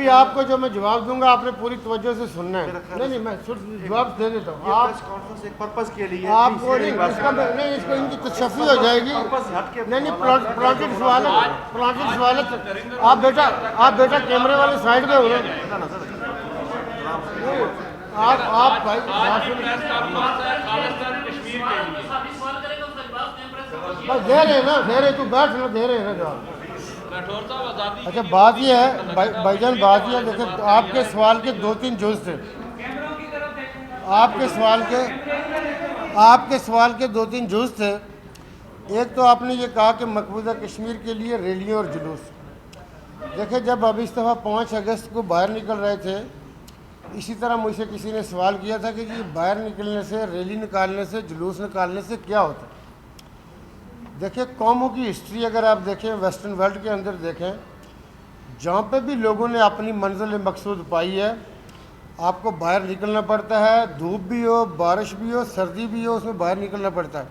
ابھی آپ کو جو میں جواب دوں گا آپ نے پوری توجہ سے سننا ہے. نہیں میں جواب دے دیتا ہوں. ایک پرپس کے لیے آپ کو نہیں اس کو ان کی تشفی ہو جائے گی. نہیں پلانٹڈ سوالت آپ بیٹا کیمرے والے سائڈ میں ہو آپ بھائی دے رہے ہیں نا تو بیٹھ نا دے رہے ہیں نا جواب. اچھا بات یہ ہے بھائی جان بات یہ ہے دیکھیں آپ کے سوال کے 2-3 جز تھے. آپ کے سوال کے 2-3 جز تھے. ایک تو آپ نے یہ کہا کہ مقبوضہ کشمیر کے لیے ریلیاں اور جلوس. دیکھیں جب اب اس دفعہ 5 اگست کو باہر نکل رہے تھے اسی طرح مجھ سے کسی نے سوال کیا تھا کہ یہ باہر نکلنے سے ریلی نکالنے سے جلوس نکالنے سے کیا ہوتا ہے. دیکھیں قوموں کی ہسٹری اگر آپ دیکھیں ویسٹرن ورلڈ کے اندر دیکھیں جہاں پہ بھی لوگوں نے اپنی منزل مقصود پائی ہے آپ کو باہر نکلنا پڑتا ہے. دھوپ بھی ہو بارش بھی ہو سردی بھی ہو اس میں باہر نکلنا پڑتا ہے.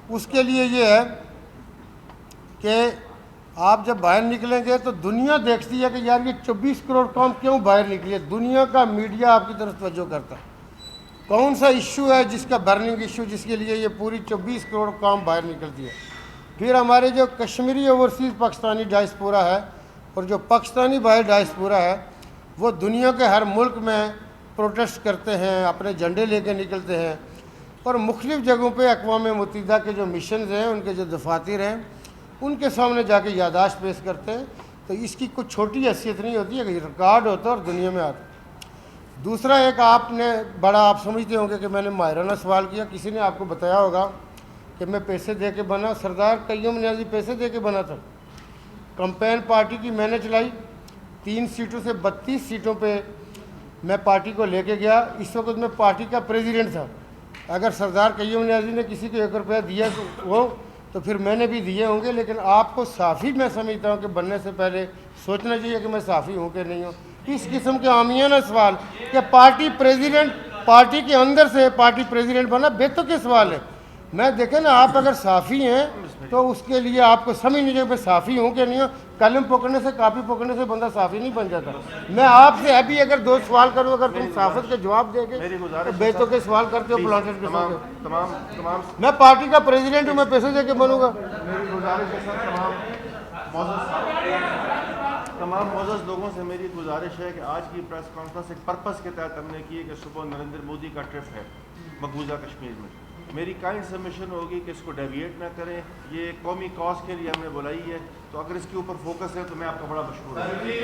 اس کے لیے یہ ہے کہ آپ جب باہر نکلیں گے تو دنیا دیکھتی ہے کہ یار یہ 24 کروڑ قوم کیوں باہر نکلی ہے. دنیا کا میڈیا آپ کی طرف توجہ کرتا ہے. کون سا ایشو ہے جس کا برننگ ایشو جس کے لیے یہ پوری 24 کروڑ قوم باہر نکلتی ہے. پھر ہمارے جو کشمیری اوورسیز پاکستانی ڈائسپورا ہے اور جو پاکستانی باہر ڈائسپورا ہے وہ دنیا کے ہر ملک میں پروٹیسٹ کرتے ہیں اپنے جھنڈے لے کے نکلتے ہیں اور مختلف جگہوں پہ اقوام متحدہ کے جو مشنز ہیں ان کے جو دفاتر ہیں ان کے سامنے جا کے یادداشت پیش کرتے ہیں. تو اس کی کچھ چھوٹی حیثیت نہیں ہوتی ہے کہ ریکارڈ ہوتا ہے اور دنیا میں آتا ہے. دوسرا ایک آپ نے بڑا آپ سمجھتے ہوں گے کہ میں نے ماہرانہ سوال کیا. کسی نے آپ کو بتایا ہوگا کہ میں پیسے دے کے بنا. سردار قیوم نیازی پیسے دے کے بنا تھا. کمپین پارٹی کی میں نے چلائی 3 سیٹوں سے 32 سیٹوں پہ میں پارٹی کو لے کے گیا. اس وقت میں پارٹی کا پریزیڈنٹ تھا. اگر سردار قیوم نیازی نے کسی کو 1 روپیہ دیا تو پھر میں نے بھی دیے ہوں گے. لیکن آپ کو صحافی میں سمجھتا ہوں کہ بننے سے پہلے سوچنا چاہیے کہ میں صحافی ہوں کہ نہیں ہوں. اس قسم کے عامیانہ سوال کہ پارٹی پریزیڈنٹ پارٹی کے اندر سے پارٹی پریزیڈنٹ بنا بیتو کے سوال ہے. میں دیکھیں نا آپ اگر صحافی ہیں تو اس کے لیے آپ کو سمجھنی چاہیے میں صحافی ہوں کہ نہیں ہوں. قلم پکڑنے سے کاپی پکڑنے سے بندہ صحافی نہیں بن جاتا. میں آپ سے ابھی اگر 2 سوال کروں اگر تم صحافت کے جواب دے کے تو بیتو کے سوال کرتے ہو پلانٹڈ کے. میں پارٹی کا پریزیڈنٹ ہوں میں پیسے دے کے بنوں گا. تمام معزز لوگوں سے میری گزارش ہے کہ آج کی پریس کانفرنس ایک پرپس کے تحت ہم نے کی ہے کہ صبح نریندر مودی کا ٹرپ ہے مقبوضہ کشمیر میں. میری کائنڈ سبمیشن ہوگی کہ اس کو ڈیویٹ نہ کریں. یہ قومی کاز کے لیے ہم نے بلائی ہے تو اگر اس کے اوپر فوکس ہے تو میں آپ کا بڑا مشکور ہوں.